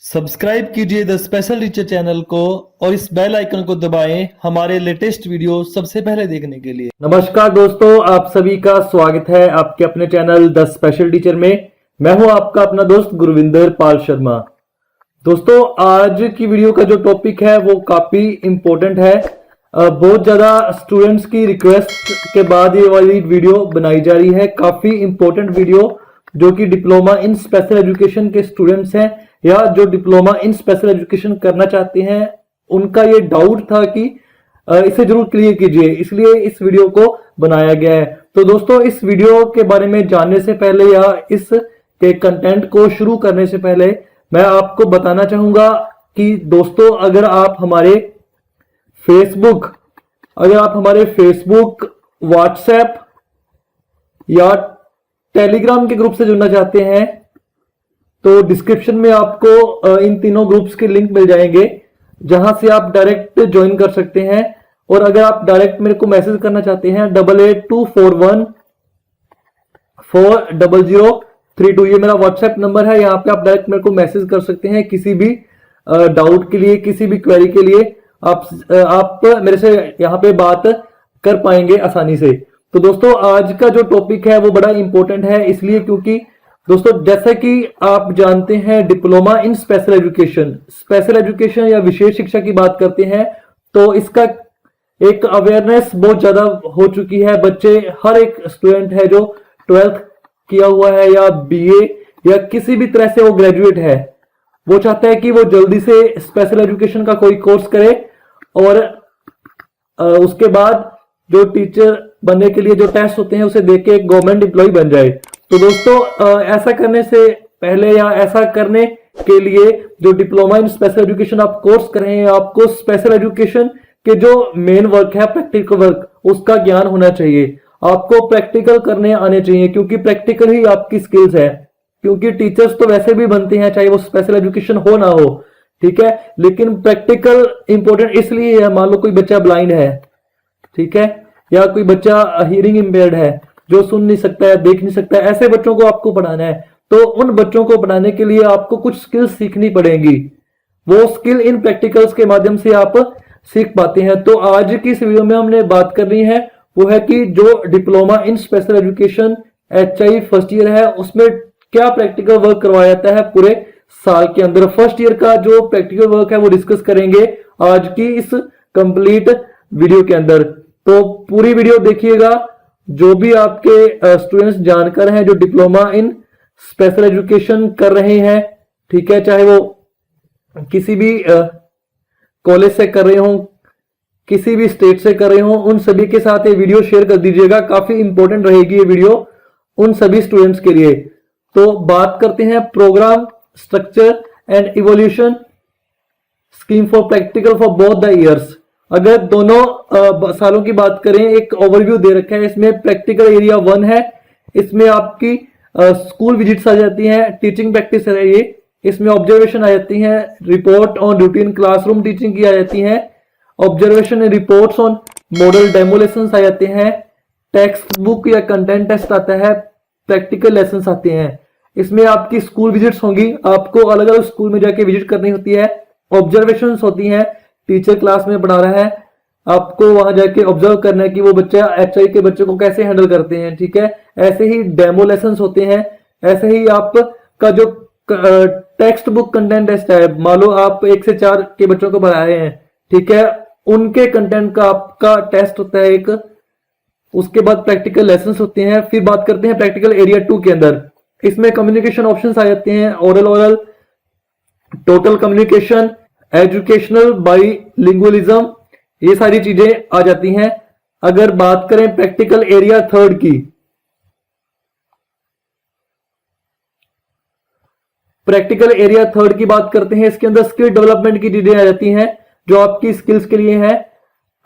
Subscribe कीजिए the special teacher channel को और इस बेल आइकन को दबाएं हमारे लेटेस्ट वीडियो सबसे पहले देखने के लिए। नमस्कार दोस्तों, आप सभी का स्वागत है आपके अपने चैनल द स्पेशल टीचर में। मैं हूं आपका अपना दोस्त गुरविंदर पाल शर्मा। दोस्तों, आज की वीडियो का जो टॉपिक है वो काफी इंपॉर्टेंट है। बहुत ज्यादा स्टूडेंट्स की रिक्वेस्ट के बाद ये वाली वीडियो बनाई जा रही है। काफी इंपॉर्टेंट वीडियो जो कि डिप्लोमा इन स्पेशल एजुकेशन के स्टूडेंट्स हैं या जो डिप्लोमा इन स्पेशल एजुकेशन करना चाहते हैं, उनका ये डाउट था कि इसे जरूर क्लियर कीजिए, इसलिए इस वीडियो को बनाया गया है। तो दोस्तों, इस वीडियो के बारे में जानने से पहले या इस के कंटेंट को शुरू करने से पहले मैं आपको बताना चाहूंगा कि दोस्तों, अगर आप हमारे फेसबुक, व्हाट्सएप या टेलीग्राम के ग्रुप से जुड़ना चाहते हैं तो डिस्क्रिप्शन में आपको इन तीनों ग्रुप्स के लिंक मिल जाएंगे, जहां से आप डायरेक्ट ज्वाइन कर सकते हैं। और अगर आप डायरेक्ट मेरे को मैसेज करना चाहते हैं 8824140032, ये मेरा व्हाट्सएप नंबर है। यहाँ पे आप डायरेक्ट मेरे को मैसेज कर सकते हैं किसी भी डाउट के लिए, किसी भी क्वेरी के लिए आप मेरे से यहाँ पे बात कर पाएंगे आसानी से। तो दोस्तों, आज का जो टॉपिक है वो बड़ा इंपॉर्टेंट है, इसलिए क्योंकि दोस्तों, जैसा कि आप जानते हैं, डिप्लोमा इन स्पेशल एजुकेशन या विशेष शिक्षा की बात करते हैं तो इसका एक अवेयरनेस बहुत ज्यादा हो चुकी है। बच्चे, हर एक स्टूडेंट है जो 12th किया हुआ है या बीए या किसी भी तरह से वो ग्रेजुएट है, वो चाहता है कि वो जल्दी से स्पेशल एजुकेशन का कोई कोर्स करे और उसके बाद जो टीचर बनने के लिए जो टेस्ट होते हैं उसे देके एक गवर्नमेंट एम्प्लॉय बन जाए। तो दोस्तों, ऐसा करने से पहले या ऐसा करने के लिए जो डिप्लोमा इन स्पेशल एजुकेशन आप कोर्स कर रहे हैं, आपको स्पेशल एजुकेशन के जो मेन वर्क है, प्रैक्टिकल वर्क, उसका ज्ञान होना चाहिए। आपको प्रैक्टिकल करने आने चाहिए, क्योंकि प्रैक्टिकल ही आपकी स्किल्स है। क्योंकि टीचर्स तो वैसे भी बनते हैं चाहे वो स्पेशल एजुकेशन हो ना हो, ठीक है, लेकिन प्रैक्टिकल इंपॉर्टेंट इसलिए है। मान लो कोई बच्चा ब्लाइंड है, ठीक है, या कोई बच्चा हियरिंग इम्पेयर्ड है जो सुन नहीं सकता है, देख नहीं सकता है, ऐसे बच्चों को आपको पढ़ाना है। तो उन बच्चों को पढ़ाने के लिए आपको कुछ स्किल्स सीखनी पड़ेंगी। वो स्किल इन प्रैक्टिकल्स के माध्यम से आप सीख पाते हैं। तो आज की इस वीडियो में हमने बात करनी है वो है कि जो diploma in special education HI first year है, उसमें क्या प्रैक्टिकल वर्क करवाया जाता है पूरे साल के अंदर। फर्स्ट ईयर का जो प्रैक्टिकल वर्क है वो डिस्कस करेंगे आज की इस कंप्लीट वीडियो के अंदर। तो पूरी वीडियो देखिएगा। जो भी आपके स्टूडेंट्स जानकार हैं जो डिप्लोमा इन स्पेशल एजुकेशन कर रहे हैं, ठीक है, चाहे वो किसी भी कॉलेज से कर रहे हो, किसी भी स्टेट से कर रहे हो, उन सभी के साथ ये वीडियो शेयर कर दीजिएगा। काफी इंपॉर्टेंट रहेगी ये वीडियो उन सभी स्टूडेंट्स के लिए। तो बात करते हैं program structure and evolution scheme for practical for both the years. अगर दोनों सालों की बात करें, एक ओवरव्यू दे रखा है। इसमें प्रैक्टिकल एरिया 1 है, इसमें आपकी स्कूल विजिट्स आ जाती हैं, टीचिंग प्रैक्टिस है ये, इसमें ऑब्जर्वेशन आ जाती हैं, report on routine classroom teaching की आ जाती हैं, observation and reports on model demo lesson आ जाते हैं, टेक्स्ट बुक या कंटेंट टेस्ट आता है, प्रैक्टिकल लेसन आते हैं। इसमें आपकी स्कूल विजिट्स होंगी, आपको अलग अलग स्कूल में जाके विजिट करनी होती है, ऑब्जर्वेशन होती हैं, टीचर क्लास में पढ़ा रहा है, आपको वहां जाके ऑब्जर्व करना है कि वो बच्चा HI के बच्चे को कैसे हैंडल करते हैं, ठीक है। ऐसे ही डेमो लेसन्स होते हैं, ऐसे ही आपका जो टेक्स्ट बुक कंटेंट टेस्ट है, मान लो आप 1 से 4 के बच्चों को पढ़ा रहे हैं, ठीक है, उनके कंटेंट का आपका टेस्ट होता है एक। उसके बाद प्रैक्टिकल लेसन्स होते हैं। फिर बात करते हैं प्रैक्टिकल एरिया 2 के अंदर। इसमें कम्युनिकेशन ऑप्शंस आ जाते हैं, oral, total communication, educational bilingualism, ये सारी चीजें आ जाती हैं। अगर बात करें प्रैक्टिकल एरिया 3 की, प्रैक्टिकल एरिया 3 की बात करते हैं, इसके अंदर स्किल डेवलपमेंट की चीजें आ जाती हैं जो आपकी स्किल्स के लिए है।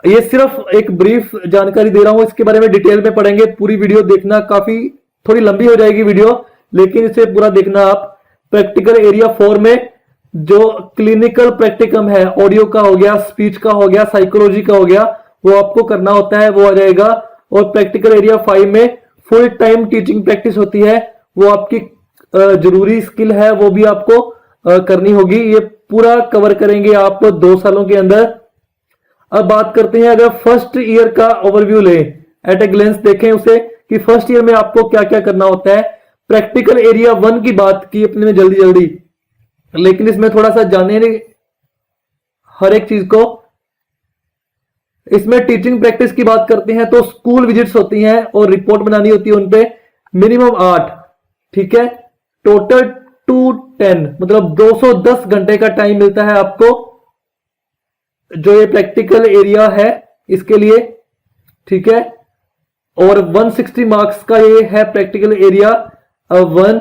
ये सिर्फ एक ब्रीफ जानकारी दे रहा हूं, इसके बारे में डिटेल में पढ़ेंगे। पूरी वीडियो देखना, काफी थोड़ी लंबी हो जाएगी वीडियो, लेकिन इसे पूरा देखना आप। प्रैक्टिकल एरिया 4 में जो क्लिनिकल प्रैक्टिकम है, ऑडियो का हो गया, स्पीच का हो गया, साइकोलॉजी का हो गया, वो आपको करना होता है, वो आ जाएगा। और प्रैक्टिकल एरिया 5 में फुल टाइम टीचिंग प्रैक्टिस होती है, वो आपकी जरूरी स्किल है, वो भी आपको करनी होगी। ये पूरा कवर करेंगे आप 2 सालों के अंदर। अब बात करते हैं, अगर फर्स्ट ईयर का ओवरव्यू ले, एट ए ग्लेंस देखें उसे कि फर्स्ट ईयर में आपको क्या क्या करना होता है। प्रैक्टिकल एरिया 1 की बात की अपने में जल्दी जल्दी, लेकिन इसमें थोड़ा सा जाने नहीं हर एक चीज को। इसमें टीचिंग प्रैक्टिस की बात करते हैं तो स्कूल विजिट्स होती हैं और रिपोर्ट बनानी होती है उनपे, मिनिमम 8, ठीक है। टोटल 210 मतलब 210 घंटे का टाइम मिलता है आपको, जो ये प्रैक्टिकल एरिया है इसके लिए, ठीक है। और 160 मार्क्स का ये है प्रैक्टिकल एरिया 1।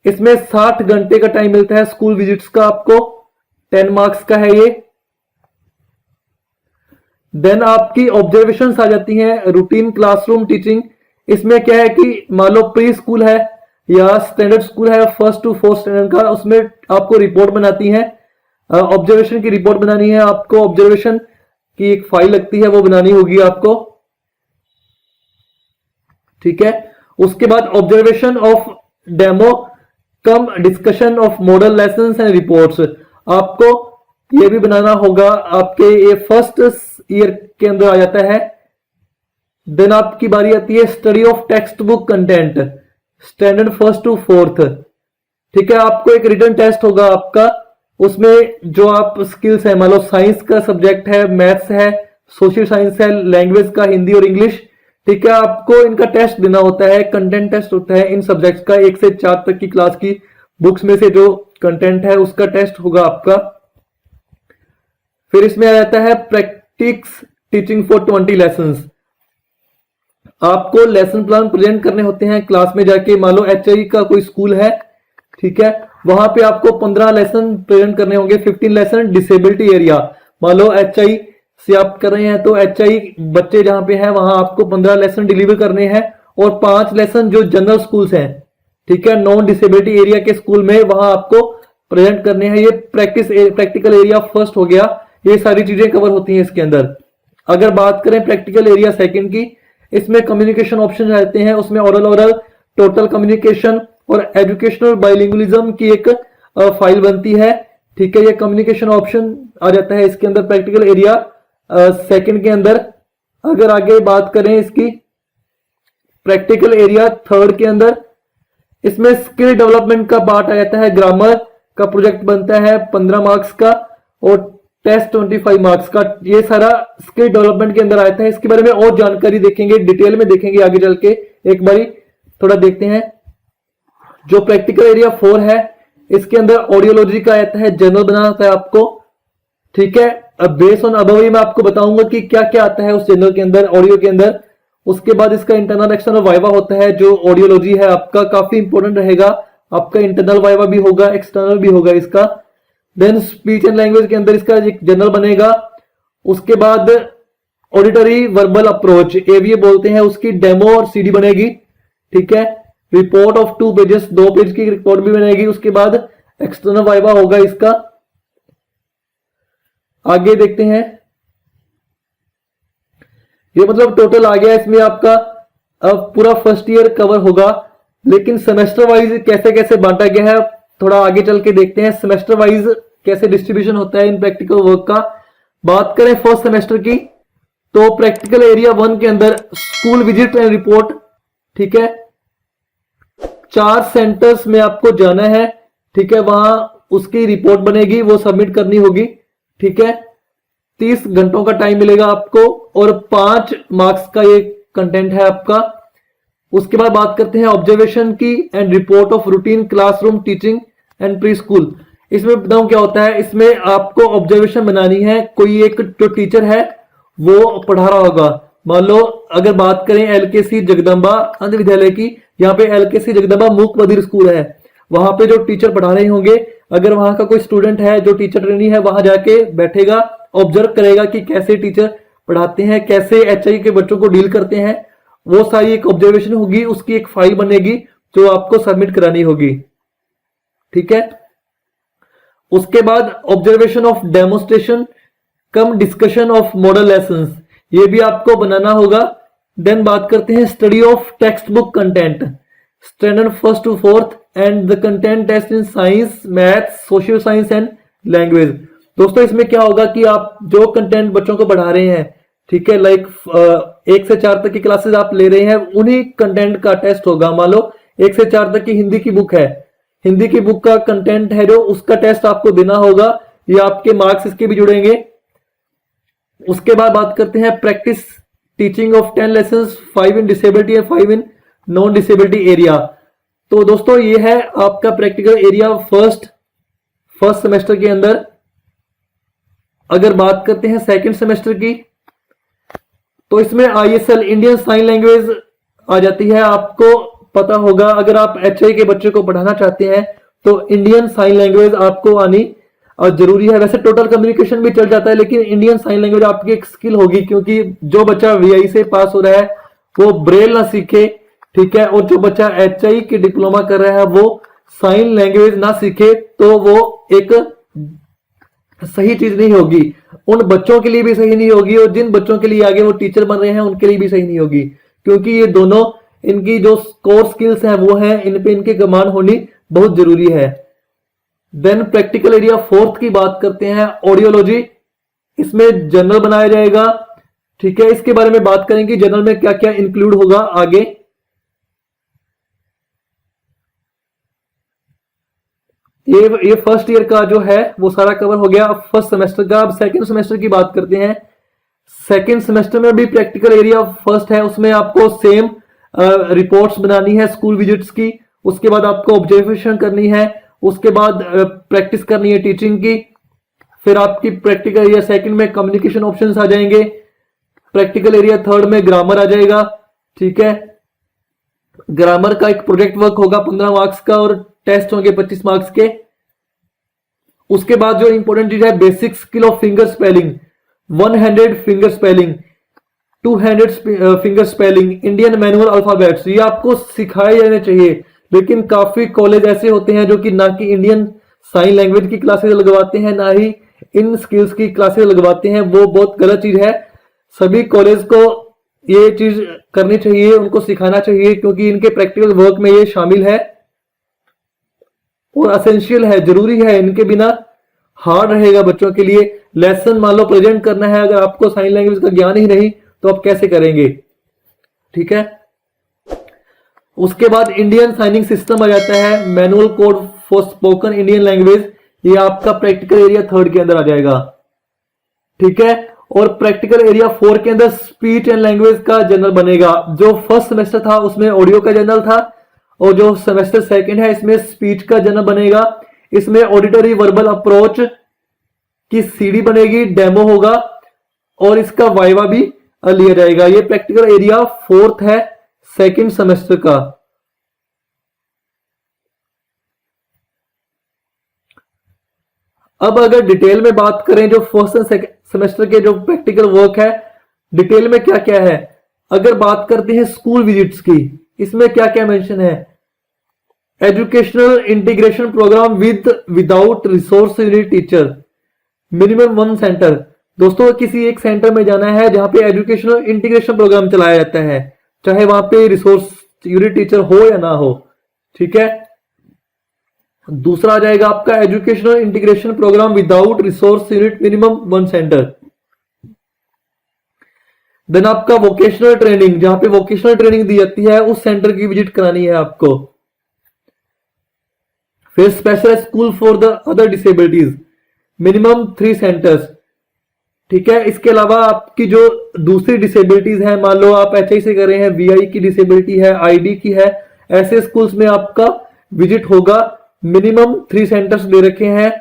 इसमें 60 घंटे का टाइम मिलता है स्कूल विजिट्स का आपको, 10 मार्क्स का है ये। देन आपकी ऑब्जर्वेशंस आ जाती हैं, रूटीन क्लासरूम टीचिंग। इसमें क्या है कि मान लो प्री स्कूल है या स्टैंडर्ड स्कूल है 1st to 4th स्टैंडर्ड का, उसमें आपको रिपोर्ट बनाती है, ऑब्जर्वेशन की रिपोर्ट बनानी है आपको। ऑब्जर्वेशन की एक फाइल लगती है, वो बनानी होगी आपको, ठीक है। उसके बाद observation of demo come discussion of model lessons and reports, आपको ये भी बनाना होगा आपके ये फर्स्ट ईयर के अंदर आ जाता है। देन आपकी बारी आती है study of text book content, standard 1st to 4th, ठीक है। आपको एक रिटन टेस्ट होगा आपका, उसमें जो आप स्किल्स है, मान लो साइंस का सब्जेक्ट है, मैथ्स है, सोशल साइंस है, लैंग्वेज का हिंदी और इंग्लिश, ठीक है। आपको इनका टेस्ट देना होता है, कंटेंट टेस्ट होता है इन सब्जेक्ट्स का। 1 से 4 तक की क्लास की बुक्स में से जो कंटेंट है उसका टेस्ट होगा आपका। फिर इसमें आ जाता है प्रैक्टिस टीचिंग फॉर 20 लेसन्स। आपको लेसन प्लान प्रेजेंट करने होते हैं क्लास में जाके। मान लो HI का कोई स्कूल है, ठीक है, वहां पे आपको 15 लेसन प्रेजेंट करने होंगे। 15 लेसन डिसेबिलिटी एरिया, मान लो HI से आप कर रहे हैं तो HI बच्चे जहां पे हैं वहां आपको 15 लेसन डिलीवर करने हैं, और 5 लेसन जो जनरल स्कूल्स हैं, ठीक है, नॉन डिसेबिलिटी एरिया के स्कूल में, वहां आपको प्रेजेंट करने हैं। ये प्रैक्टिकल एरिया फर्स्ट हो गया। ये सारी चीजें कवर होती हैं इसके अंदर। अगर बात करें प्रैक्टिकल एरिया सेकंड की, इसमें कम्युनिकेशन ऑप्शन रहते हैं, उसमें ओरल टोटल कम्युनिकेशन और एजुकेशनल बाइलिंगुअलिज्म की एक फाइल बनती है, ठीक है। ये कम्युनिकेशन ऑप्शन आ जाता है इसके अंदर प्रैक्टिकल एरिया सेकंड के अंदर। अगर आगे बात करें इसकी प्रैक्टिकल एरिया थर्ड के अंदर, इसमें स्किल डेवलपमेंट का पार्ट आ जाता है। ग्रामर का प्रोजेक्ट बनता है 15 मार्क्स का और टेस्ट 25 मार्क्स का। ये सारा स्किल डेवलपमेंट के अंदर आता है। इसके बारे में और जानकारी देखेंगे, डिटेल में देखेंगे आगे चल के। एक बारी थोड़ा देखते हैं। जो प्रैक्टिकल एरिया 4 है, इसके अंदर ऑडियोलॉजी का आता है, जनरल बनाना होता है आपको, ठीक है। अब बेस ऑन अबव मैं आपको बताऊंगा कि क्या क्या आता है उस जनरल के अंदर, ऑडियो के अंदर। उसके बाद इसका इंटरनल एक्सटर्नल वाइवा होता है, जो ऑडियोलॉजी है आपका काफी इंपॉर्टेंट रहेगा। आपका इंटरनल वाइवा भी होगा, एक्सटर्नल भी होगा इसका। देन स्पीच एंड लैंग्वेज के अंदर इसका एक जनरल बनेगा। उसके बाद ऑडिटरी वर्बल अप्रोच, एवीए बोलते हैं, उसकी डेमो और CD बनेगी, ठीक है। रिपोर्ट ऑफ 2 पेजेस, 2 पेज की रिपोर्ट भी बनेगी। उसके बाद एक्सटर्नल वाइवा होगा इसका। आगे देखते हैं। ये मतलब टोटल आ गया इसमें आपका। अब पूरा फर्स्ट ईयर कवर होगा, लेकिन सेमेस्टर वाइज कैसे कैसे बांटा गया है थोड़ा आगे चल के देखते हैं। सेमेस्टर वाइज कैसे डिस्ट्रीब्यूशन होता है इन प्रैक्टिकल वर्क का। बात करें फर्स्ट सेमेस्टर की, तो प्रैक्टिकल एरिया 1 के अंदर स्कूल विजिट एंड रिपोर्ट, ठीक है। 4 सेंटर्स में आपको जाना है, ठीक है, वहां उसकी रिपोर्ट बनेगी, वो सबमिट करनी होगी, ठीक है। 30 घंटों का टाइम मिलेगा आपको और 5 मार्क्स का ये कंटेंट है आपका। उसके बाद बात करते हैं ऑब्जर्वेशन की and report of routine classroom teaching and pre school. इसमें बताऊं क्या होता है। इसमें आपको ऑब्जर्वेशन बनानी है। कोई एक जो टीचर है वो पढ़ा रहा होगा, मान लो अगर बात करें LKC जगदम्बा अंध विद्यालय की, यहाँ पे LKC जगदम्बा मूक बधिर स्कूल है, वहां पे जो टीचर पढ़ा रहे होंगे, अगर वहां का कोई स्टूडेंट है जो टीचर ट्रेनी है, वहां जाके बैठेगा, ऑब्जर्व करेगा कि कैसे टीचर पढ़ाते हैं, कैसे HI के बच्चों को डील करते हैं, वो सारी एक ऑब्जर्वेशन होगी। उसकी एक फाइल बनेगी जो आपको सबमिट करानी होगी, ठीक है। उसके बाद observation of demonstration cum discussion of model lessons, ये भी आपको बनाना होगा। देन बात करते हैं study of text book content, standard 1st to 4th and the content test in science, math, social science and language. दोस्तों इसमें क्या होगा कि आप जो कंटेंट बच्चों को पढ़ा रहे हैं, ठीक है, लाइक 1 से 4 तक की क्लासेस आप ले रहे हैं, उन्हीं कंटेंट का टेस्ट होगा। मान लो 1 से 4 तक की हिंदी की बुक है, हिंदी की बुक का कंटेंट है जो, उसका टेस्ट आपको देना होगा, ये आपके मार्क्स इसके भी जुड़ेंगे। उसके बाद बात करते हैं practice teaching of 10 lessons, 5 in disability and 5 in non disability area. तो दोस्तों ये है आपका प्रैक्टिकल एरिया फर्स्ट सेमेस्टर के अंदर। अगर बात करते हैं सेकंड सेमेस्टर की, तो इसमें ISL इंडियन साइन लैंग्वेज आ जाती है। आपको पता होगा अगर आप HI के बच्चे को पढ़ाना चाहते हैं तो इंडियन साइन लैंग्वेज आपको आनी जरूरी है। वैसे टोटल कम्युनिकेशन भी चल जाता है, लेकिन इंडियन साइन लैंग्वेज आपकी एक स्किल होगी, क्योंकि जो बच्चा VI से पास हो रहा है वो ब्रेल ना सीखे, ठीक है, और जो बच्चा HI की डिप्लोमा कर रहा है वो साइन लैंग्वेज ना सीखे, तो वो एक सही चीज नहीं होगी, उन बच्चों के लिए भी सही नहीं होगी, और जिन बच्चों के लिए आगे वो टीचर बन रहे हैं उनके लिए भी सही नहीं होगी, क्योंकि ये दोनों इनकी जो कोर स्किल्स हैं वो हैं, इन पे इनकी कमांड होनी बहुत जरूरी है। देन प्रैक्टिकल एरिया फोर्थ की बात करते हैं, ऑडियोलॉजी। इसमें जर्नल बनाया जाएगा, ठीक है, इसके बारे में बात करेंगे जर्नल में क्या क्या इंक्लूड होगा आगे। ये फर्स्ट ईयर का जो है वो सारा कवर हो गया फर्स्ट सेमेस्टर का। अब सेकंड सेमेस्टर की बात करते हैं। सेकंड सेमेस्टर में भी प्रैक्टिकल एरिया फर्स्ट है, उसमें आपको सेम रिपोर्ट्स बनानी है स्कूल विजिट्स की, उसके बाद आपको ऑब्जर्वेशन करनी है, उसके बाद प्रैक्टिस करनी है टीचिंग की। फिर आपकी प्रैक्टिकल एरिया सेकंड में कम्युनिकेशन ऑप्शंस आ जाएंगे, प्रैक्टिकल एरिया थर्ड में ग्रामर आ जाएगा, ठीक है। ग्रामर का एक प्रोजेक्ट वर्क होगा 15 मार्क्स का, और टेस्ट होंगे 25 मार्क्स के। उसके बाद जो इंपॉर्टेंट चीज है, basic skill of finger spelling, 1 handed finger spelling, 2 handed finger spelling, Indian manual alphabets, ये आपको सिखाए जाने चाहिए। लेकिन काफी कॉलेज ऐसे होते हैं जो कि ना कि इंडियन साइन लैंग्वेज की क्लासेस लगवाते हैं, ना ही इन स्किल्स की क्लासेस लगवाते हैं, वो बहुत गलत चीज है। सभी कॉलेज को ये चीज करनी चाहिए, उनको सिखाना चाहिए, क्योंकि इनके प्रैक्टिकल वर्क में ये शामिल है और असेंशियल है, जरूरी है। इनके बिना हार्ड रहेगा बच्चों के लिए। लेसन मान लो प्रेजेंट करना है, अगर आपको साइन लैंग्वेज का ज्ञान ही नहीं तो आप कैसे करेंगे, ठीक है। उसके बाद इंडियन साइनिंग सिस्टम आ जाता है, manual code for spoken Indian language, ये आपका प्रैक्टिकल एरिया थर्ड के अंदर आ जाएगा, ठीक है। और प्रैक्टिकल एरिया 4 के अंदर स्पीच एंड लैंग्वेज का जर्नल बनेगा। जो फर्स्ट सेमेस्टर था उसमें ऑडियो का जर्नल था, और जो सेमेस्टर सेकंड है इसमें स्पीच का जर्नल बनेगा। इसमें ऑडिटरी वर्बल अप्रोच की सीडी बनेगी, डेमो होगा, और इसका वाइवा भी लिया जाएगा। ये प्रैक्टिकल एरिया फोर्थ है सेकंड सेमेस्टर का। अब अगर डिटेल में बात करें जो फर्स्ट एंड सेकंड सेमेस्टर के जो प्रैक्टिकल वर्क है, डिटेल में क्या क्या है। अगर बात करते हैं स्कूल विजिट्स की, इसमें क्या क्या मेंशन है। Educational integration program without resource unit teacher, minimum 1 centre. दोस्तों किसी एक सेंटर में जाना है जहां पे एजुकेशनल इंटीग्रेशन प्रोग्राम चलाया जाता है, चाहे वहां पे रिसोर्स यूनिट टीचर हो या ना हो, ठीक है। दूसरा आ जाएगा आपका educational integration program without resource unit, minimum 1 centre. Then आपका वोकेशनल ट्रेनिंग, जहां पे वोकेशनल ट्रेनिंग दी जाती है उस सेंटर की विजिट करानी है आपको। फिर special school for the other disabilities, minimum 3 centres, ठीक है। इसके अलावा आपकी जो दूसरी डिसेबिलिटीज है, मान लो आप HI से कर रहे हैं, VI की डिसेबिलिटी है, ID की है, ऐसे स्कूल्स में आपका विजिट होगा, मिनिमम 3 सेंटर्स दे रखे हैं।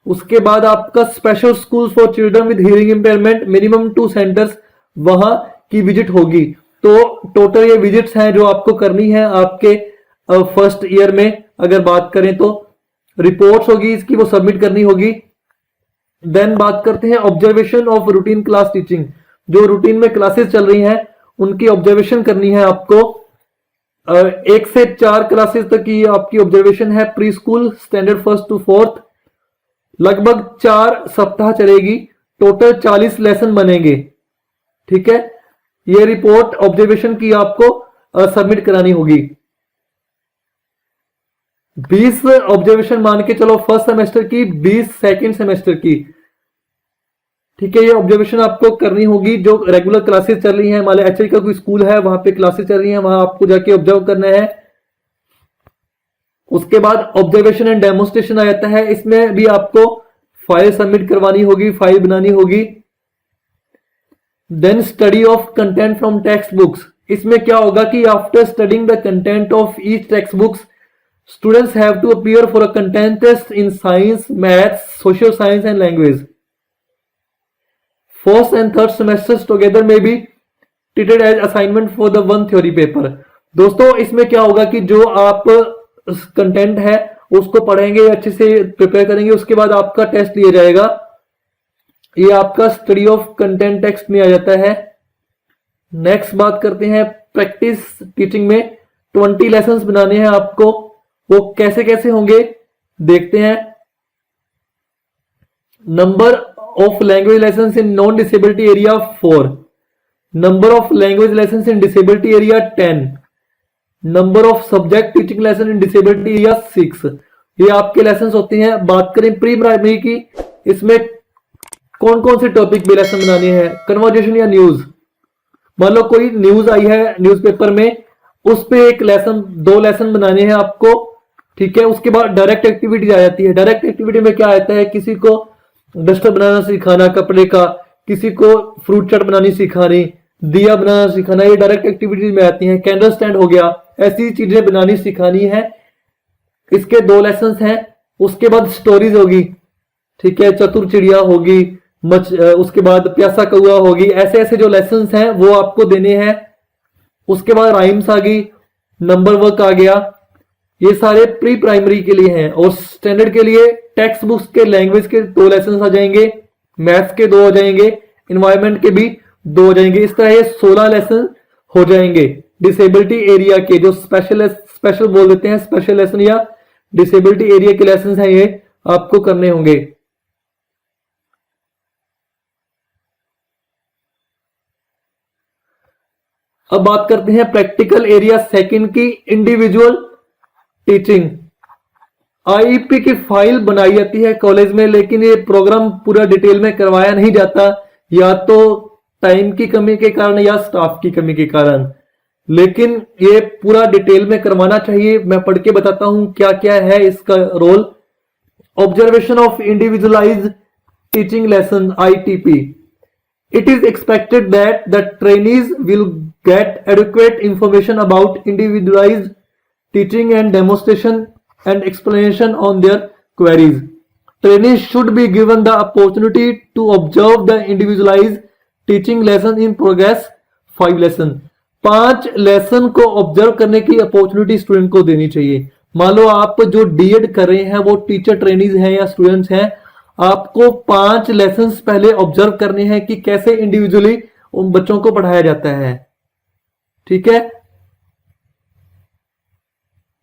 उसके बाद आपका special school for children with hearing impairment, minimum 2 centres, वहां की विजिट होगी। तो टोटल ये विजिट्स हैं जो आपको करनी है आपके फर्स्ट ईयर में। अगर बात करें तो रिपोर्ट्स होगी इसकी, वो सबमिट करनी होगी। देन बात करते हैं observation of routine class teaching, जो रूटीन में क्लासेस चल रही हैं उनकी ऑब्जर्वेशन करनी है आपको। 1 से 4 क्लासेस तक की आपकी ऑब्जर्वेशन है, pre school standard 1st to 4th, लगभग 4 सप्ताह चलेगी, टोटल 40 लेसन बनेंगे, ठीक है। ये रिपोर्ट ऑब्जर्वेशन की आपको सबमिट करानी होगी। 20 ऑब्जर्वेशन मान के चलो फर्स्ट सेमेस्टर की, 20 सेकंड सेमेस्टर की। ठीक है, ये ऑब्जर्वेशन आपको करनी होगी। जो रेगुलर क्लासेस चल रही हैं, मान लो एचआई का कोई स्कूल है, वहां पे क्लासेस चल रही हैं, वहां आपको जाके ऑब्जर्व करना है। उसके बाद ऑब्जर्वेशन एंड डेमोन्स्ट्रेशन आ जाता है। इसमें भी आपको फाइल सबमिट करवानी होगी, फाइल बनानी होगी। Then study of content from textbooks. इसमें क्या होगा कि after studying the content of each text books, students have to appear for a content test in science, maths, social science and language. First and third semesters together में be treated as assignment for the one theory paper. दोस्तों इसमें क्या होगा कि जो आप content है उसको पढ़ेंगे, अच्छे से प्रिपेयर करेंगे, उसके बाद आपका टेस्ट लिया जाएगा। ये आपका स्टडी ऑफ कंटेंट टेक्स्ट में आ जाता है। नेक्स्ट बात करते हैं प्रैक्टिस टीचिंग में 20 लेसन्स बनाने हैं आपको। वो कैसे कैसे होंगे देखते हैं। Number of language lessons in non disability area 4, number of language lessons in disability area 10, number of subject teaching lesson in disability area 6। ये आपके लेसन होते हैं। बात करें प्री प्राइमरी की, इसमें कौन कौन से टॉपिक पे लेसन बनाने हैं। कन्वर्जेशन या न्यूज, मान लो कोई न्यूज आई है न्यूज़पेपर में, उस पे एक लेसन, 2 लेसन बनाने हैं आपको। ठीक है, उसके बाद डायरेक्ट एक्टिविटी आ जाती है। डायरेक्ट एक्टिविटी में क्या आता है, किसी को डस्टर बनाना सिखाना कपड़े का, किसी को फ्रूट चाट बनानी सिखानी, दिया बनाना सिखाना, ये डायरेक्ट एक्टिविटीज में आती हैं। कैंडल स्टैंड हो गया, ऐसी चीजें बनानी सिखानी है। इसके 2 लेसन हैं। उसके बाद स्टोरीज होगी, ठीक है, चतुर चिड़िया होगी, उसके बाद प्यासा कौआ होगी। ऐसे ऐसे जो लेसन हैं वो आपको देने हैं। उसके बाद राइम्स आ गई, नंबर वर्क आ गया। ये सारे प्री प्राइमरी के लिए हैं। और स्टैंडर्ड के लिए टेक्स्ट बुक्स के लैंग्वेज के 2 लेसन आ जाएंगे, मैथ्स के 2 हो जाएंगे, इन्वायरमेंट के भी 2 हो जाएंगे। इस तरह ये 16 लेसन हो जाएंगे डिसेबिलिटी एरिया के, जो स्पेशल बोल देते हैं, स्पेशल लेसन या डिसेबिलिटी एरिया के लेसन हैं, ये आपको करने होंगे। अब बात करते हैं प्रैक्टिकल एरिया 2 की, इंडिविजुअल टीचिंग। आईईपी की फाइल बनाई जाती है कॉलेज में, लेकिन ये प्रोग्राम पूरा डिटेल में करवाया नहीं जाता, या तो टाइम की कमी के कारण या स्टाफ की कमी के कारण। लेकिन ये पूरा डिटेल में करवाना चाहिए। मैं पढ़ के बताता हूं क्या क्या है इसका role. Observation of individualised teaching lesson, ITP। It is expected that the trainees will get adequate information about individualized teaching and demonstration and explanation on their queries. Trainees should be given the opportunity to observe the individualized teaching lesson in progress 5 lesson. 5 lesson को observe करने की opportunity student को देनी चाहिए। मान लो आप जो DEd कर रहे हैं वो टीचर ट्रेनीज हैं या स्टूडेंट्स हैं, आपको 5 लेसन पहले ऑब्जर्व करने हैं कि कैसे इंडिविजुअली उन बच्चों को पढ़ाया जाता है। ठीक है,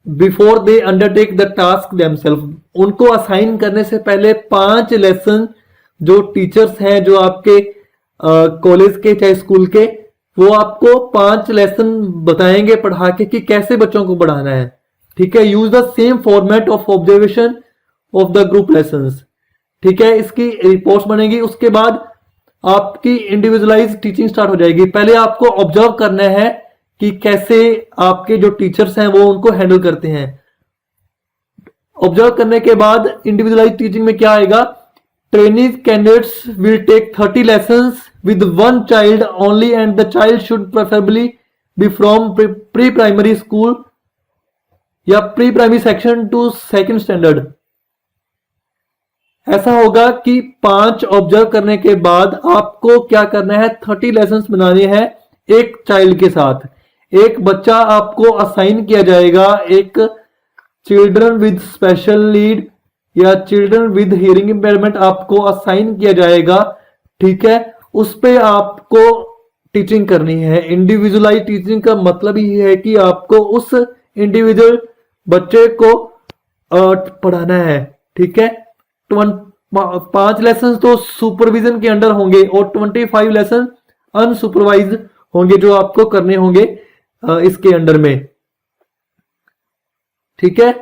before they undertake the task themselves. उनको असाइन करने से पहले 5 लेसन जो टीचर्स हैं, जो आपके कॉलेज के चाहे स्कूल के, वो आपको 5 लेसन बताएंगे पढ़ा के कि कैसे बच्चों को पढ़ाना है। ठीक है, use the same format of observation of the group lessons. ठीक है, इसकी रिपोर्ट्स बनेगी। उसके बाद आपकी इंडिविजुअलाइज टीचिंग स्टार्ट हो जाएगी। पहले आपको ऑब्जर्व करना है कि कैसे आपके जो टीचर्स हैं वो उनको हैंडल करते हैं। ऑब्जर्व करने के बाद इंडिविजुअलाइज टीचिंग में क्या आएगा, trainees candidates will take 30 lessons with 1 child only and the child should preferably be from pre primary school या pre primary section to 2nd standard. ऐसा होगा कि 5 ऑब्जर्व करने के बाद आपको क्या करना है, 30 लेसन्स बनाने हैं एक चाइल्ड के साथ। एक बच्चा आपको असाइन किया जाएगा, एक चिल्ड्रन विद स्पेशल नीड या चिल्ड्रन विद हियरिंग इंपेयरमेंट आपको असाइन किया जाएगा। ठीक है, उस पे आपको टीचिंग करनी है। इंडिविजुअलाइज टीचिंग का मतलब ही है कि आपको उस इंडिविजुअल बच्चे को पढ़ाना है। ठीक है, 5 लेसन तो सुपरविजन के अंडर होंगे और 25 लेसन अनसुपरवाइज होंगे जो आपको करने होंगे इसके अंडर में। ठीक है,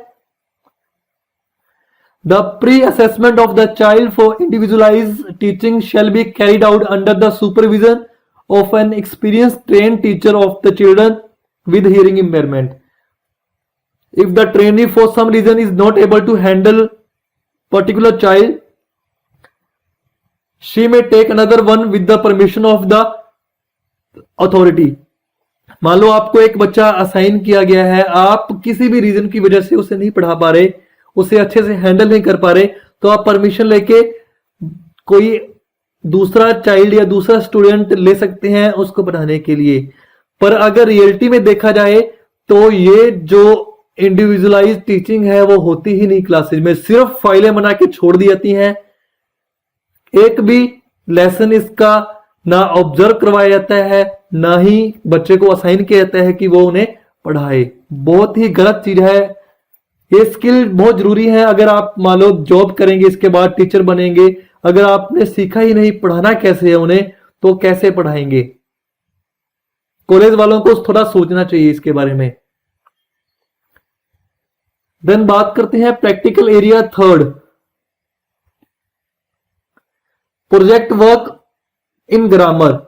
The pre-assessment of the child for individualized teaching shall be carried out under the supervision of an experienced trained teacher of the children with hearing impairment. If the trainee for some reason is not able to handle particular child, she may take another one with the permission of the authority. मान लो आपको एक बच्चा assign किया गया है, आप किसी भी रीजन की वजह से उसे नहीं पढ़ा पा रहे, उसे अच्छे से हैंडल नहीं कर पा रहे, तो आप परमिशन लेके कोई दूसरा चाइल्ड या दूसरा स्टूडेंट ले सकते हैं उसको पढ़ाने के लिए। पर अगर रियलिटी में देखा जाए तो ये जो इंडिविजुअलाइज टीचिंग है वो होती ही नहीं क्लासेज में, सिर्फ फाइलें बना के छोड़ दी जाती हैं। एक भी लेसन इसका ना ऑब्जर्व करवाया जाता है, ना ही बच्चे को असाइन किया जाता है कि वो उन्हें पढ़ाए। बहुत ही गलत चीज है। ये स्किल बहुत जरूरी है। अगर आप मान लो जॉब करेंगे, इसके बाद टीचर बनेंगे, अगर आपने सीखा ही नहीं पढ़ाना कैसे है उन्हें, तो कैसे पढ़ाएंगे? कॉलेज वालों को थोड़ा सोचना चाहिए इसके बारे में। देन बात करते हैं practical area third, project work in grammar.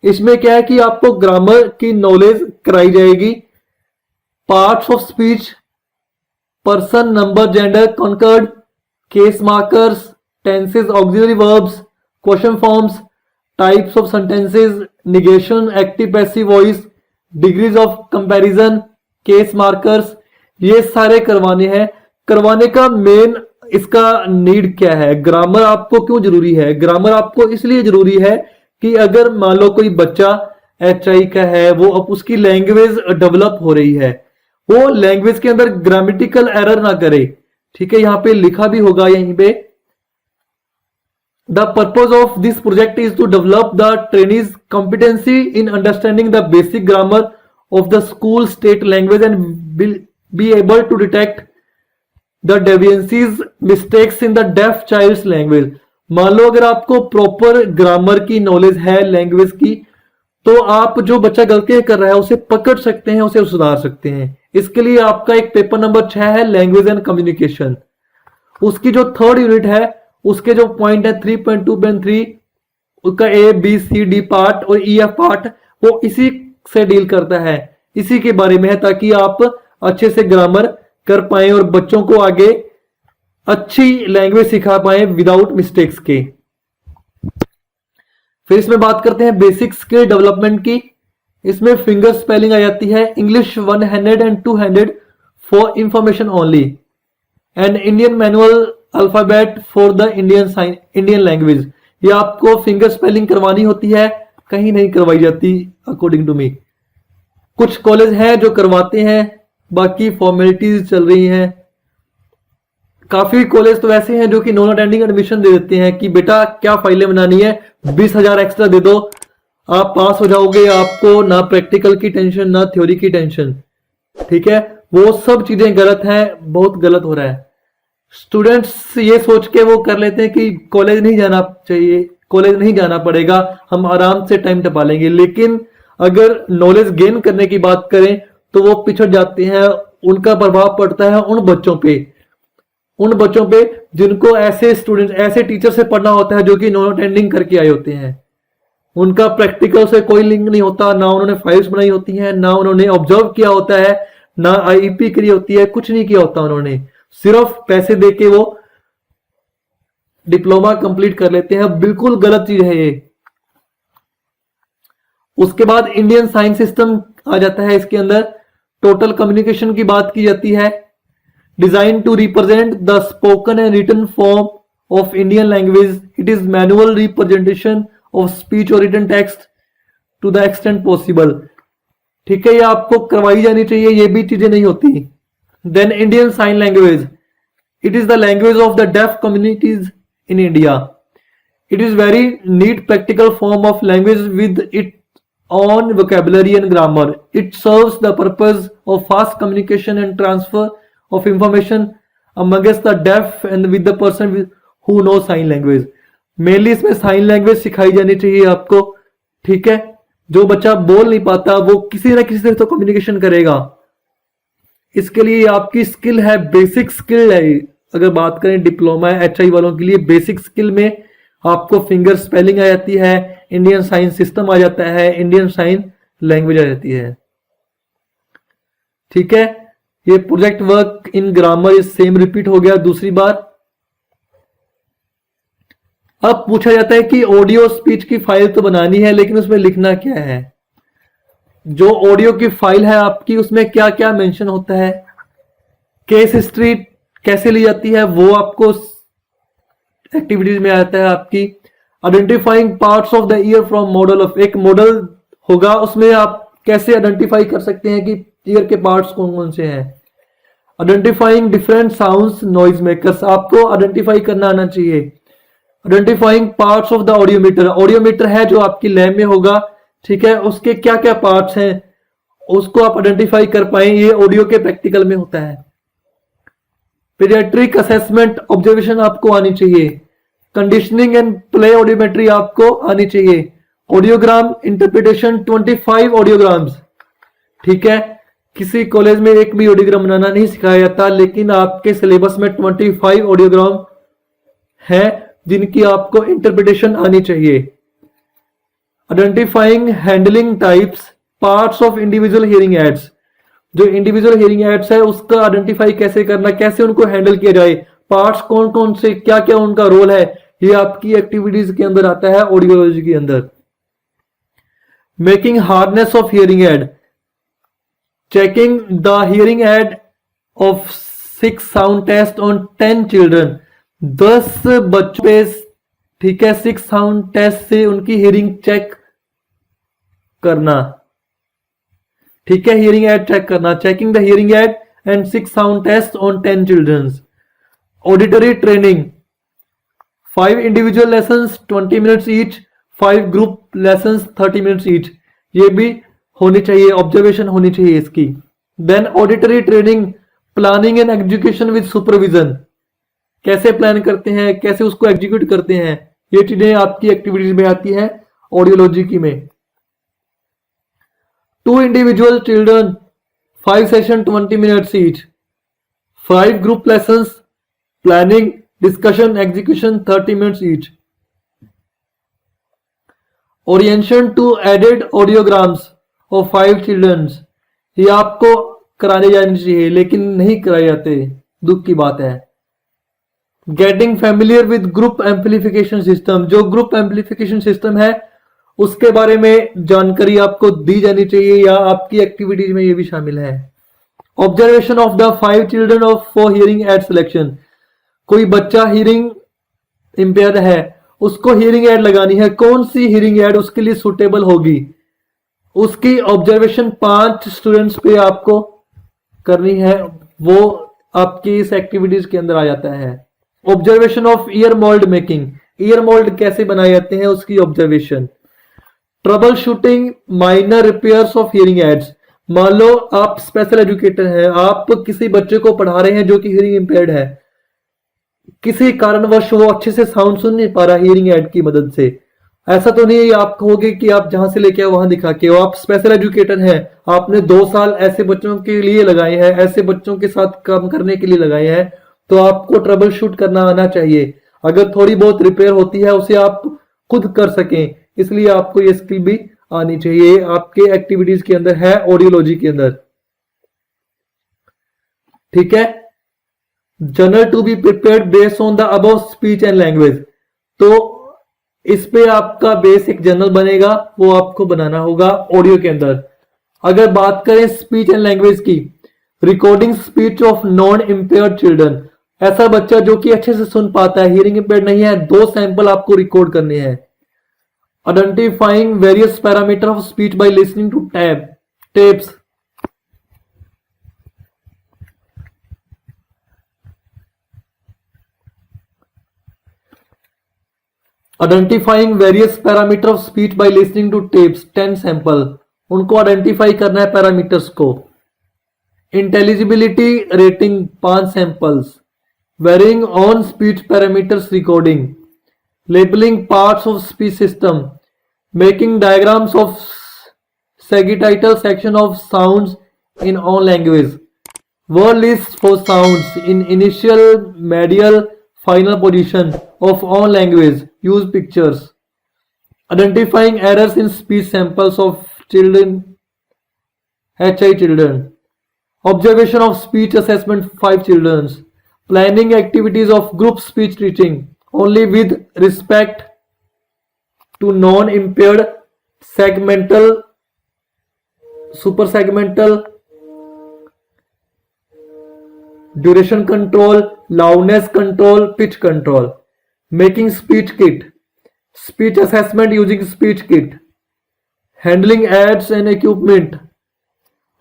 इसमें क्या है कि आपको ग्रामर की नॉलेज कराई जाएगी। Parts of speech, person, number, gender, concord, case markers, tenses, auxiliary verbs, question forms, types of sentences, negation, active passive voice, degrees of comparison, case markers, ये सारे करवाने हैं। करवाने का मेन इसका नीड क्या है? ग्रामर आपको क्यों जरूरी है? ग्रामर आपको इसलिए जरूरी है कि अगर मान लो कोई बच्चा HI का है, वो अब उसकी लैंग्वेज डेवलप हो रही है, वो लैंग्वेज के अंदर ग्रामेटिकल एरर ना करे। ठीक है, यहां पे लिखा भी होगा यहीं पे, the purpose of this project is to develop the trainees competency in understanding the basic grammar of the school state language and be able to detect the deviancies mistakes in the deaf child's language. मान लो अगर आपको proper grammar की knowledge है language की, तो आप जो बच्चा गलतियां कर रहा है उसे पकड़ सकते हैं, उसे सुधार सकते हैं। इसके लिए आपका एक पेपर नंबर 6 है, लैंग्वेज एंड कम्युनिकेशन। उसकी जो थर्ड यूनिट है, उसके जो पॉइंट है 3.2.3, उसका ABCD पार्ट और EF पार्ट, वो इसी से डील करता है, इसी के बारे में है, ताकि आप अच्छे से ग्रामर कर पाए और बच्चों को आगे अच्छी लैंग्वेज सिखा पाए विदाउट मिस्टेक्स के। फिर इसमें बात करते हैं बेसिक स्किल डेवलपमेंट की। इसमें फिंगर स्पेलिंग आ जाती है, English 1 handed and 2 handed for information only, and Indian manual alphabet for the Indian language. ये आपको फिंगर स्पेलिंग करवानी होती है, कहीं नहीं करवाई जाती अकॉर्डिंग टू मी। कुछ कॉलेज हैं जो करवाते हैं, बाकी फॉर्मेलिटीज चल रही हैं। काफी कॉलेज तो ऐसे हैं जो कि नॉन अटेंडिंग एडमिशन दे देते हैं कि बेटा क्या फाइलें बनानी है, 20,000 एक्स्ट्रा दे दो, आप पास हो जाओगे, आपको ना प्रैक्टिकल की टेंशन ना थ्योरी की टेंशन। ठीक है, वो सब चीजें गलत हैं, बहुत गलत हो रहा है। स्टूडेंट्स ये सोच के वो कर लेते हैं कि कॉलेज नहीं जाना चाहिए, कॉलेज नहीं जाना पड़ेगा, हम आराम से टाइम टपा लेंगे। लेकिन अगर नॉलेज गेन करने की बात करें तो वो पिछड़ जाते हैं। उनका प्रभाव पड़ता है उन बच्चों पे जिनको ऐसे स्टूडेंट, ऐसे टीचर से पढ़ना होता है जो कि नॉन अटेंडिंग करके आए होते हैं। उनका प्रैक्टिकल से कोई लिंक नहीं होता, ना उन्होंने फाइल्स बनाई होती हैं, ना उन्होंने ऑब्जर्व किया होता है, ना IEP करी होती है, कुछ नहीं किया होता उन्होंने। सिर्फ पैसे देके वो डिप्लोमा कंप्लीट कर लेते हैं। बिल्कुल गलत चीज है ये। उसके बाद इंडियन साइंस सिस्टम आ जाता है इसके अंदर। टोटल कम्युनिकेशन की बात की जाती है। Design to represent the spoken and written form of Indian language, it is manual representation of speech और written text to the extent possible. ठीक है, ये आपको करवाई जानी चाहिए, ये भी चीजें नहीं होती। Then Indian sign language, it is the language of the deaf communities in India. It is very neat practical form of language with it on vocabulary and grammar. It serves the purpose of fast communication and transfer of information amongst the deaf and with the person who knows sign language. Mainly इसमें sign language सिखाई जानी चाहिए आपको। ठीक है, जो बच्चा बोल नहीं पाता वो किसी ना किसी से तो कम्युनिकेशन करेगा। इसके लिए आपकी स्किल है, बेसिक स्किल है। अगर बात करें डिप्लोमा HI वालों के लिए, बेसिक स्किल में आपको फिंगर स्पेलिंग आ जाती है, इंडियन साइन सिस्टम आ जाता है, इंडियन साइन लैंग्वेज आ जाती है। ठीक है, ये project work in grammar is same repeat हो गया दूसरी बार। अब पूछा जाता है कि ऑडियो स्पीच की फाइल तो बनानी है, लेकिन उसमें लिखना क्या है। जो ऑडियो की फाइल है आपकी, उसमें क्या क्या मेंशन होता है, केस हिस्ट्री कैसे ली जाती है, वो आपको एक्टिविटीज में आता है आपकी। Identifying parts of the year from model of, एक मॉडल होगा, उसमें आप कैसे आइडेंटिफाई कर सकते हैं कि ईयर के पार्ट्स कौन कौन से हैं। Identifying different sounds noise makers, आपको आइडेंटिफाई करना आना चाहिए। Identifying parts of the audiometer, audiometer है जो आपकी लैब में होगा, ठीक है, उसके क्या क्या पार्ट्स हैं उसको आप आइडेंटिफाई कर पाए, ये ऑडियो के प्रैक्टिकल में होता है। पीडियाट्रिक असेसमेंट ऑब्जर्वेशन आपको आनी चाहिए। कंडीशनिंग एंड प्ले ऑडियोमेट्री आपको आनी चाहिए। ऑडियोग्राम इंटरप्रिटेशन 25 ऑडियोग्राम्स, ठीक है, किसी कॉलेज में एक भी ऑडियोग्राम बनाना नहीं सिखाया जाता, लेकिन आपके सिलेबस में 25 ऑडियोग्राम है जिनकी आपको इंटरप्रिटेशन आनी चाहिए। Identifying handling types parts of individual hearing aids, जो इंडिविजुअल हियरिंग एड्स है उसका आइडेंटिफाई कैसे करना, कैसे उनको हैंडल किया जाए, पार्ट्स कौन कौन से, क्या क्या उनका रोल है, ये आपकी एक्टिविटीज के अंदर आता है ऑडियोलॉजी के अंदर। Making hardness of hearing aid, checking the hearing aid of 6 sound test on 10 children, 10 बच्चों पे, ठीक है, 6 साउंड टेस्ट से उनकी हियरिंग चेक करना, ठीक है, हियरिंग एड चेक करना। Checking the hearing aid and 6 sound test on 10 childrens. Auditory training 5 individual lessons 20 minutes each, 5 group lessons 30 minutes each, ये भी होनी चाहिए, ऑब्जर्वेशन होनी चाहिए इसकी। Then auditory training planning and execution with supervision, कैसे plan करते हैं, कैसे उसको एग्जीक्यूट करते हैं, ये चीजें आपकी एक्टिविटीज में आती है ऑडियोलॉजी की में। 2 individual children 5 session 20 minutes each, 5 group lessons planning discussion execution 30 minutes each. Orientation to aided audiograms of 5 childrens, ये आपको कराने जानी चाहिए लेकिन नहीं कराए जाते, दुख की बात है। Getting familiar with group amplification system, जो ग्रुप एम्पलीफिकेशन सिस्टम है उसके बारे में जानकारी आपको दी जानी चाहिए या आपकी एक्टिविटीज में ये भी शामिल है। Observation of the 5 children of for hearing aid selection, कोई बच्चा हियरिंग इंपेयर्ड है, उसको हियरिंग एड लगानी है, कौन सी हियरिंग एड उसके लिए सुटेबल होगी, उसकी ऑब्जर्वेशन 5 स्टूडेंट्स पे आपको करनी है, वो आपकी इस एक्टिविटीज के अंदर आ जाता है। Observation of year mould making, year mould कैसे बनाए जाते हैं उसकी observation. Trouble shooting minor repairs of hearing aids, मान लो आप स्पेशल एजुकेटर हैं, आप किसी बच्चे को पढ़ा रहे हैं जो कि हियरिंग इंपेयर्ड है, किसी कारणवश वो अच्छे से साउंड सुन नहीं पा रहा हियरिंग एड की मदद से, ऐसा तो नहीं आप कहोगे कि आप जहां से लेके आओ वहां दिखा के, आप स्पेशल एजुकेटर हैं, आपने 2 साल ऐसे बच्चों के लिए लगाए हैं, ऐसे बच्चों के साथ काम करने के लिए लगाए हैं, तो आपको ट्रबल शूट करना आना चाहिए। अगर थोड़ी बहुत रिपेयर होती है उसे आप खुद कर सकें, इसलिए आपको ये स्किल भी आनी चाहिए, आपके एक्टिविटीज के अंदर है ऑडियोलॉजी के अंदर, ठीक है। Journal to be prepared based on the above speech and language, तो इस पे आपका बेस एक जर्नल बनेगा, वो आपको बनाना होगा ऑडियो के अंदर। अगर बात करें स्पीच एंड लैंग्वेज की, recording speech of non impaired children, ऐसा बच्चा जो कि अच्छे से सुन पाता है, हियरिंग इंपेयर्ड नहीं है, 2 सैंपल आपको रिकॉर्ड करने हैं। Identifying various parameter of speech by listening to tapes, identifying various parameter of speech by listening to tapes 10 sample, उनको आइडेंटिफाई करना है पैरामीटर्स को। Intelligibility rating 5 samples, varying on speech parameters recording, labeling parts of speech system, making diagrams of sagittal section of sounds in all language, word lists for sounds in initial, medial, final position of all language. Use pictures. Identifying errors in speech samples of children, HI children. Observation of speech assessment 5 children. Planning activities of group speech teaching only with respect to non-impaired segmental, suprasegmental, duration control, loudness control, pitch control. Making speech kit. Speech assessment using speech kit. Handling ads and equipment.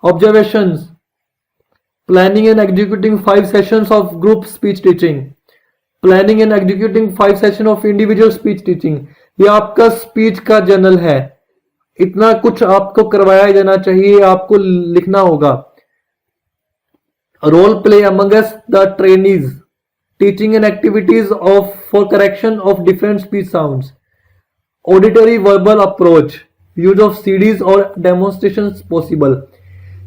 Observations. Planning and executing 5 sessions of group speech teaching. Planning and executing 5 sessions of individual speech teaching. ये आपका speech का journal है। इतना कुछ आपको करवाया जाना चाहिए, आपको लिखना होगा। Role play amongst the trainees, teaching and activities of for correction of different speech sounds, auditory verbal approach, use of CDs और डेमोन्स्ट्रेशंस पॉसिबल।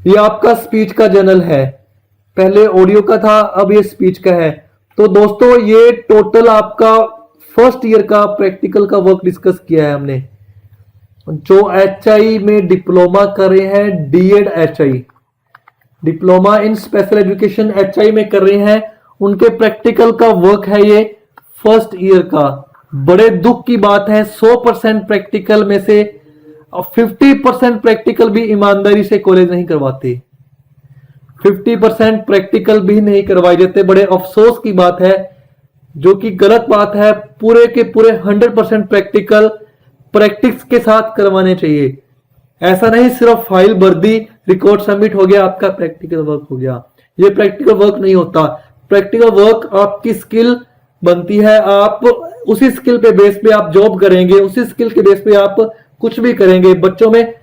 ये आपका स्पीच का जर्नल है। पहले ऑडियो का था, अब ये स्पीच का है। तो दोस्तों ये टोटल आपका फर्स्ट ईयर का प्रैक्टिकल का वर्क डिस्कस किया है हमने। जो HI में डिप्लोमा कर रहे हैं, DEd HI, diploma in special education HI में कर रहे हैं, उनके प्रैक्टिकल का वर्क है ये फर्स्ट ईयर का। बड़े दुख की बात है 100% प्रैक्टिकल में से 50% प्रैक्टिकल भी ईमानदारी से कॉलेज नहीं करवाते। 50% प्रैक्टिकल भी नहीं करवाए जाते। बड़े अफसोस की बात है, जो कि गलत बात है। पूरे के पूरे 100% प्रैक्टिकल प्रैक्टिस के साथ करवाने चाहिए। ऐसा नहीं सिर्फ फाइल भर दी, रिकॉर्ड सबमिट हो गया, आपका प्रैक्टिकल वर्क हो गया। ये प्रैक्टिकल वर्क नहीं होता। प्रैक्टिकल वर्क आपकी स्किल बनती है। आप उसी स्किल पे बेस पे आप जॉब करेंगे, उसी स्किल के बेस पे आप कुछ भी करेंगे। बच्चों में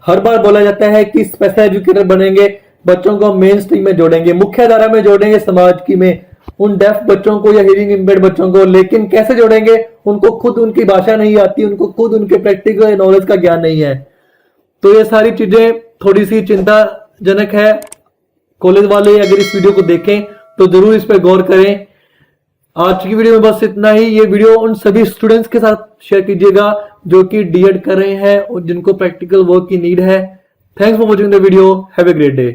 हर बार बोला जाता है कि स्पेशल एजुकेटर बनेंगे, बच्चों को मेन स्ट्रीम में जोड़ेंगे, मुख्य धारा में जोड़ेंगे, समाज की में उन डेफ बच्चों को या हियरिंग इम्पेयर्ड बच्चों को। लेकिन कैसे जोड़ेंगे? उनको खुद उनकी भाषा नहीं आती, उनको खुद उनके प्रैक्टिकल नॉलेज का ज्ञान नहीं है। तो ये सारी चीजें थोड़ी सी चिंताजनक है। कॉलेज वाले अगर इस वीडियो को देखें तो जरूर इस पर गौर करें। आज की वीडियो में बस इतना ही। ये वीडियो उन सभी स्टूडेंट्स के साथ शेयर कीजिएगा जो कि डीएड कर रहे हैं और जिनको प्रैक्टिकल वर्क की नीड है। Thanks for watching the video. Have a great day.